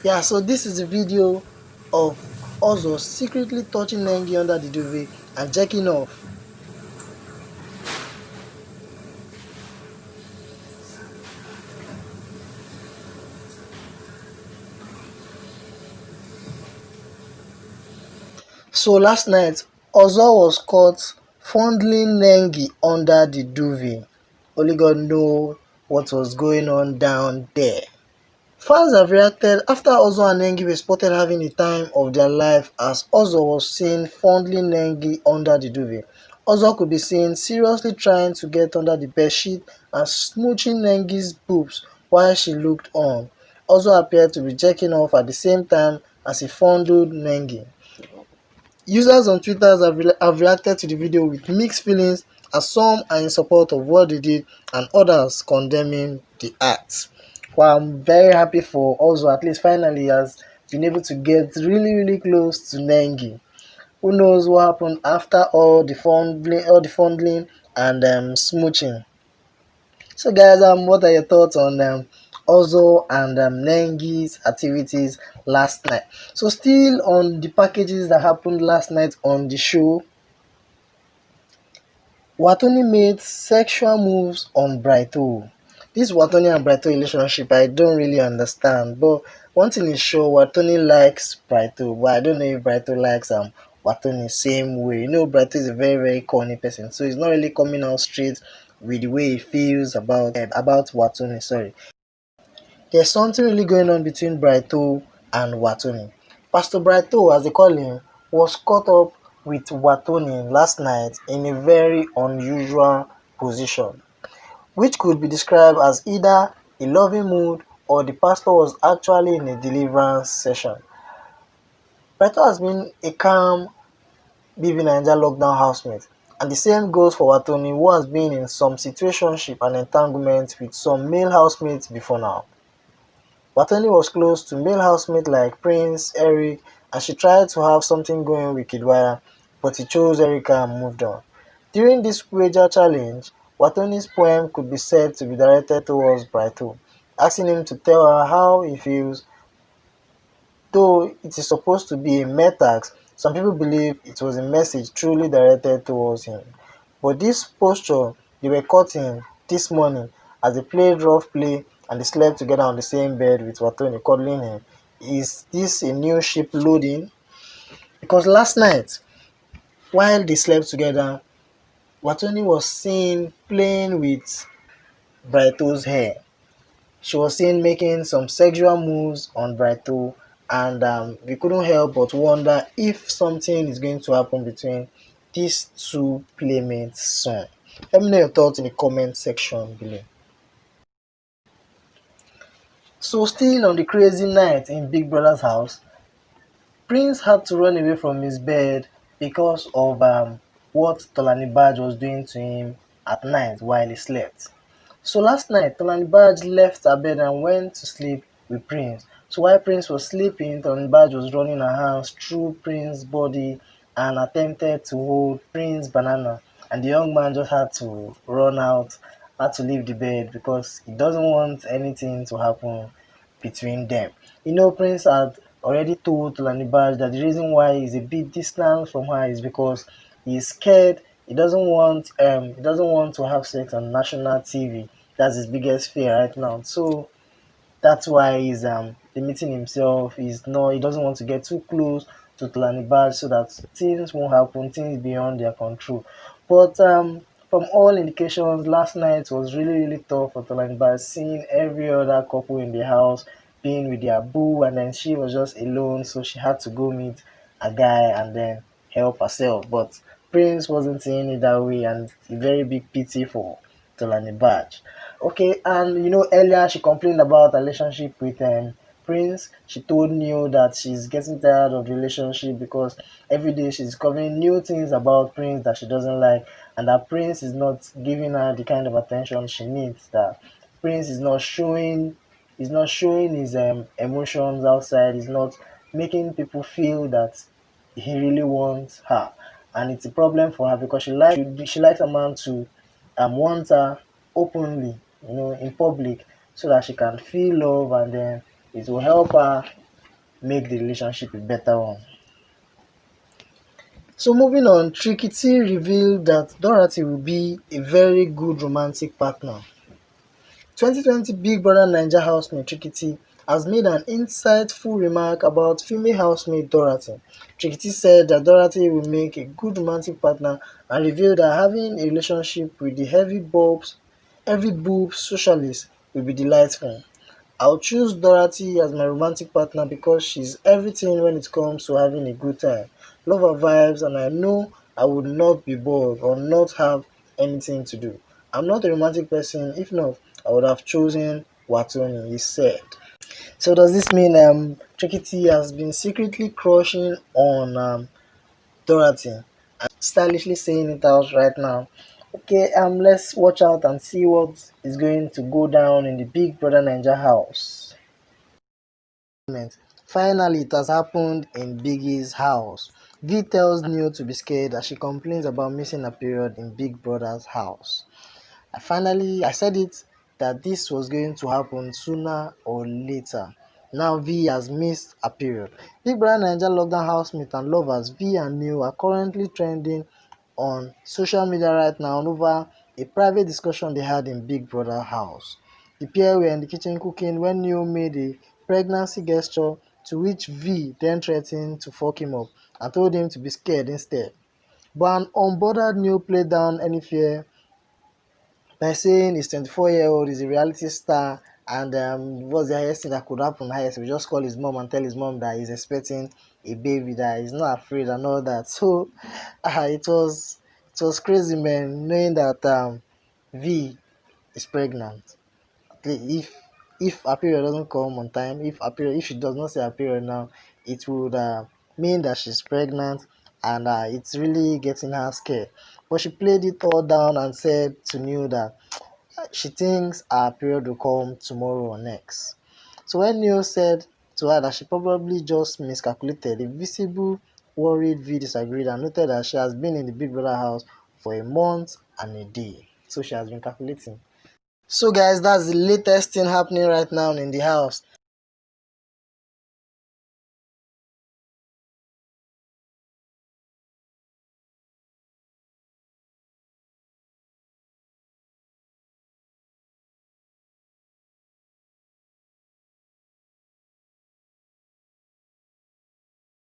Yeah, so this is a video of Ozo secretly touching Nengi under the duvet and jacking off. So last night, Ozo was caught fondling Nengi under the duvet. Only God knows what was going on down there. Fans have reacted after Ozo and Nengi were spotted having the time of their life as Ozo was seen fondling Nengi under the duvet. Ozo could be seen seriously trying to get under the bedsheet and smooching Nengi's boobs while she looked on. Ozo appeared to be jerking off at the same time as he fondled Nengi. Users on Twitter have reacted to the video with mixed feelings as some are in support of what they did and others condemning the act. Well, I'm very happy for Ozo, at least finally has been able to get really close to Nengi. Who knows what happened after all the fondling and smooching. So guys, what are your thoughts on Ozo and Nengi's activities last night? So still on the packages that happened last night on the show, Wathoni made sexual moves on Brighto. This Wathoni and Brighto relationship I don't really understand, but one thing is sure, Wathoni likes Brighto, but I don't know if Brighto likes Wathoni same way. You know, Brighto is a very corny person, so he's not really coming out straight with the way he feels about Wathoni. Sorry, there's something really going on between Brighto and Wathoni. Pastor Brighto, as they call him, was caught up with Wathoni last night in a very unusual position, which could be described as either a loving mood or the pastor was actually in a deliverance session. Brighto has been a calm Bbnaija lockdown housemate, and the same goes for Wathoni, who has been in some situationship and entanglement with some male housemates before now. Wathoni was close to male housemates like Prince, Eric, and she tried to have something going with Kidwaya, but he chose Erica and moved on. During this Bbnaija challenge, Wathoni's poem could be said to be directed towards Brighto, asking him to tell her how he feels. Though it is supposed to be a mere task, some people believe it was a message truly directed towards him. But this posture they were caught in this morning as they played rough play and they slept together on the same bed with Wathoni cuddling him. Is this a new ship loading? Because last night, while they slept together, Wathoni was seen playing with Brighto's hair. She was seen making some sexual moves on Brighto, and we couldn't help but wonder if something is going to happen between these two playmates soon. Let me know your thoughts in the comment section below. So still on the crazy night in Big Brother's house, Prince had to run away from his bed because of what Tolani Badge was doing to him at night while he slept. So last night, Tolani Badge left her bed and went to sleep with Prince. So while Prince was sleeping, Tolani Badge was running her hands through Prince's body and attempted to hold Prince's banana. And the young man just had to run out, had to leave the bed because he doesn't want anything to happen between them. You know, Prince had already told Tolani Badge that the reason why he's a bit distant from her is because he's scared. He doesn't want to have sex on national TV. That's his biggest fear right now. So that's why he's limiting himself. He doesn't want to get too close to Tolani Badge so that things won't happen, things beyond their control. But from all indications, last night was really tough for Tolani Badge, seeing every other couple in the house being with their boo, and then she was just alone, so she had to go meet a guy and then help herself. But Prince wasn't seeing it that way, and a very big pity for Tolani Badge. Okay, and you know, earlier she complained about her relationship with Prince. She told Neo that she's getting tired of the relationship because every day she's discovering new things about Prince that she doesn't like, and that Prince is not giving her the kind of attention she needs. That Prince is not showing his emotions outside. He's not making people feel that he really wants her, and it's a problem for her because she likes a man to want her openly, in public, so that she can feel love, and then it will help her make the relationship a better one. So moving on, Trikiti revealed that Dorothy will be a very good romantic partner. 2020 Big Brother Naija housemate Trikiti has made an insightful remark about female housemate Dorothy. Trikiti said that Dorothy will make a good romantic partner and revealed that having a relationship with the heavy boobs socialist will be delightful. I'll choose Dorothy as my romantic partner because she's everything when it comes to having a good time. Love her vibes, and I know I would not be bored or not have anything to do. I'm not a romantic person. If not, I would have chosen Wathoni, he said. So does this mean Tricky T has been secretly crushing on Dorothy and stylishly saying it out right now? Okay, let's watch out and see what is going to go down in the Big Brother Ninja house. Finally, it has happened in Biggie's house. V tells Neo to be scared as she complains about missing a period in Big Brother's house. I said it that this was going to happen sooner or later. Now V has missed a period. Big Brother Naija lockdown housemate and lovers V and Neo are currently trending on social media right now over a private discussion they had in Big Brother house. The pair were in the kitchen cooking when Neo made a pregnancy gesture, to which V then threatened to fuck him up and told him to be scared instead. But an unbothered Neo played down any fear by saying his 24-year-old is a reality star and what's the highest thing that could happen highest? We just call his mom and tell his mom that he's expecting a baby, that he's not afraid and all that. So it was crazy, man, knowing that V is pregnant. If her period doesn't come on time, if she does not say her period now, it would mean that she's pregnant, and it's really getting her scared. But she played it all down and said to Neil that she thinks her period will come tomorrow or next. So when Neil said to her that she probably just miscalculated, the visible worried V disagreed and noted that she has been in the Big Brother house for a month and a day. So she has been calculating. So guys, that's the latest thing happening right now in the house.